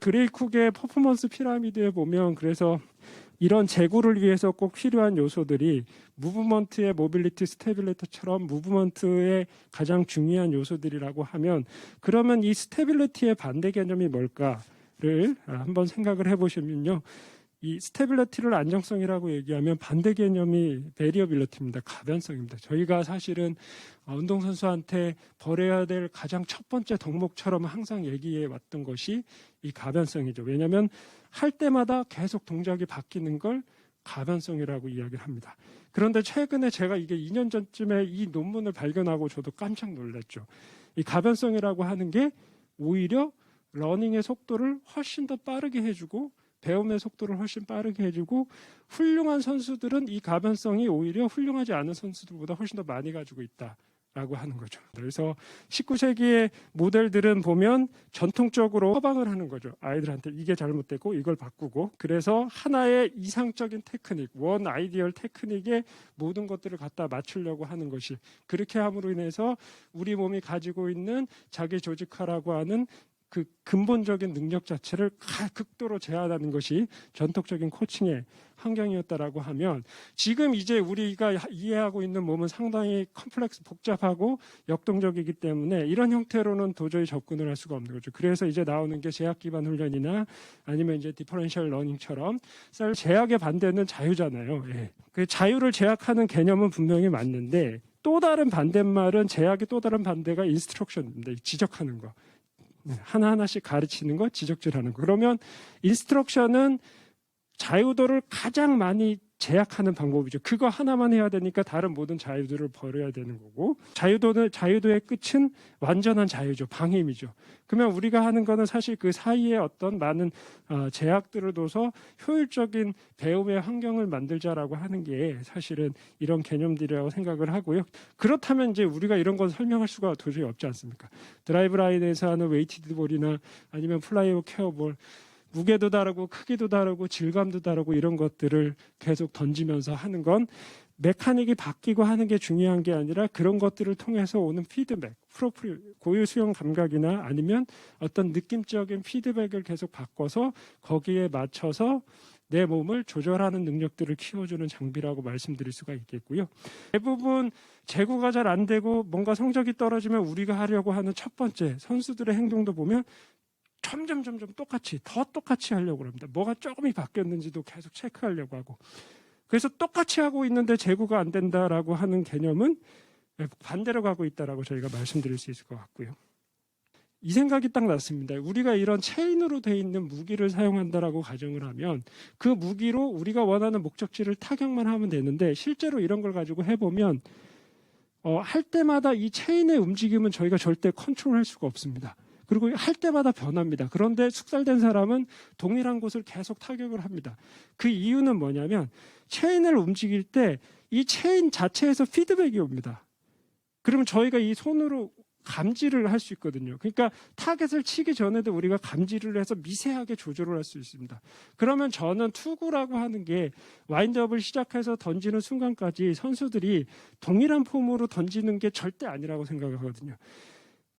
그레이쿡의 퍼포먼스 피라미드에 보면 그래서 이런 제구를 위해서 꼭 필요한 요소들이 무브먼트의 모빌리티 스테빌리티처럼 무브먼트의 가장 중요한 요소들이라고 하면 그러면 이 스테빌리티의 반대 개념이 뭘까를 한번 생각을 해보시면요. 이 스테빌리티를 안정성이라고 얘기하면 반대 개념이 베리어빌리티입니다. 가변성입니다. 저희가 사실은 운동선수한테 버려야 될 가장 첫 번째 덕목처럼 항상 얘기해 왔던 것이 이 가변성이죠. 왜냐하면 할 때마다 계속 동작이 바뀌는 걸 가변성이라고 이야기를 합니다. 그런데 최근에 제가 이게 2년 전쯤에 이 논문을 발견하고 저도 깜짝 놀랐죠. 이 가변성이라고 하는 게 오히려 러닝의 속도를 훨씬 더 빠르게 해주고 배움의 속도를 훨씬 빠르게 해주고 훌륭한 선수들은 이 가변성이 오히려 훌륭하지 않은 선수들보다 훨씬 더 많이 가지고 있다라고 하는 거죠. 그래서 19세기의 모델들은 보면 전통적으로 처방을 하는 거죠. 아이들한테 이게 잘못됐고 이걸 바꾸고 그래서 하나의 이상적인 테크닉, 원 아이디얼 테크닉에 모든 것들을 갖다 맞추려고 하는 것이 그렇게 함으로 인해서 우리 몸이 가지고 있는 자기 조직화라고 하는 그 근본적인 능력 자체를 극도로 제한하는 것이 전통적인 코칭의 환경이었다라고 하면 지금 이제 우리가 이해하고 있는 몸은 상당히 컴플렉스 복잡하고 역동적이기 때문에 이런 형태로는 도저히 접근을 할 수가 없는 거죠. 그래서 이제 나오는 게 제약 기반 훈련이나 아니면 이제 디퍼런셜 러닝처럼 제약의 반대는 자유잖아요. 예. 그 자유를 제약하는 개념은 분명히 맞는데 또 다른 반대말은 제약의 또 다른 반대가 인스트럭션입니다. 지적하는 거. 하나하나씩 가르치는 거, 지적질하는 거. 그러면 인스트럭션은 자유도를 가장 많이 제약하는 방법이죠. 그거 하나만 해야 되니까 다른 모든 자유들을 버려야 되는 거고 자유도의 끝은 완전한 자유죠. 방임이죠. 그러면 우리가 하는 거는 사실 그 사이에 어떤 많은 제약들을 둬서 효율적인 배움의 환경을 만들자라고 하는 게 사실은 이런 개념들이라고 생각을 하고요. 그렇다면 이제 우리가 이런 건 설명할 수가 도저히 없지 않습니까? 드라이브 라인에서 하는 웨이티드 볼이나 아니면 플라이오 케어볼 무게도 다르고 크기도 다르고 질감도 다르고 이런 것들을 계속 던지면서 하는 건 메카닉이 바뀌고 하는 게 중요한 게 아니라 그런 것들을 통해서 오는 피드백, 고유 수용 감각이나 아니면 어떤 느낌적인 피드백을 계속 바꿔서 거기에 맞춰서 내 몸을 조절하는 능력들을 키워주는 장비라고 말씀드릴 수가 있겠고요. 대부분 제구가 잘 안 되고 뭔가 성적이 떨어지면 우리가 하려고 하는 첫 번째 선수들의 행동도 보면 점점 더 똑같이 하려고 합니다. 뭐가 조금이 바뀌었는지도 계속 체크하려고 하고 그래서 똑같이 하고 있는데 제구가 안 된다라고 하는 개념은 반대로 가고 있다라고 저희가 말씀드릴 수 있을 것 같고요. 이 생각이 딱 났습니다. 우리가 이런 체인으로 돼 있는 무기를 사용한다라고 가정을 하면 그 무기로 우리가 원하는 목적지를 타격만 하면 되는데 실제로 이런 걸 가지고 해보면 할 때마다 이 체인의 움직임은 저희가 절대 컨트롤할 수가 없습니다. 그리고 할 때마다 변합니다. 그런데 숙달된 사람은 동일한 곳을 계속 타격을 합니다. 그 이유는 뭐냐면 체인을 움직일 때 이 체인 자체에서 피드백이 옵니다. 그러면 저희가 이 손으로 감지를 할 수 있거든요. 그러니까 타겟을 치기 전에도 우리가 감지를 해서 미세하게 조절을 할 수 있습니다. 그러면 저는 투구라고 하는 게 와인드업을 시작해서 던지는 순간까지 선수들이 동일한 폼으로 던지는 게 절대 아니라고 생각하거든요.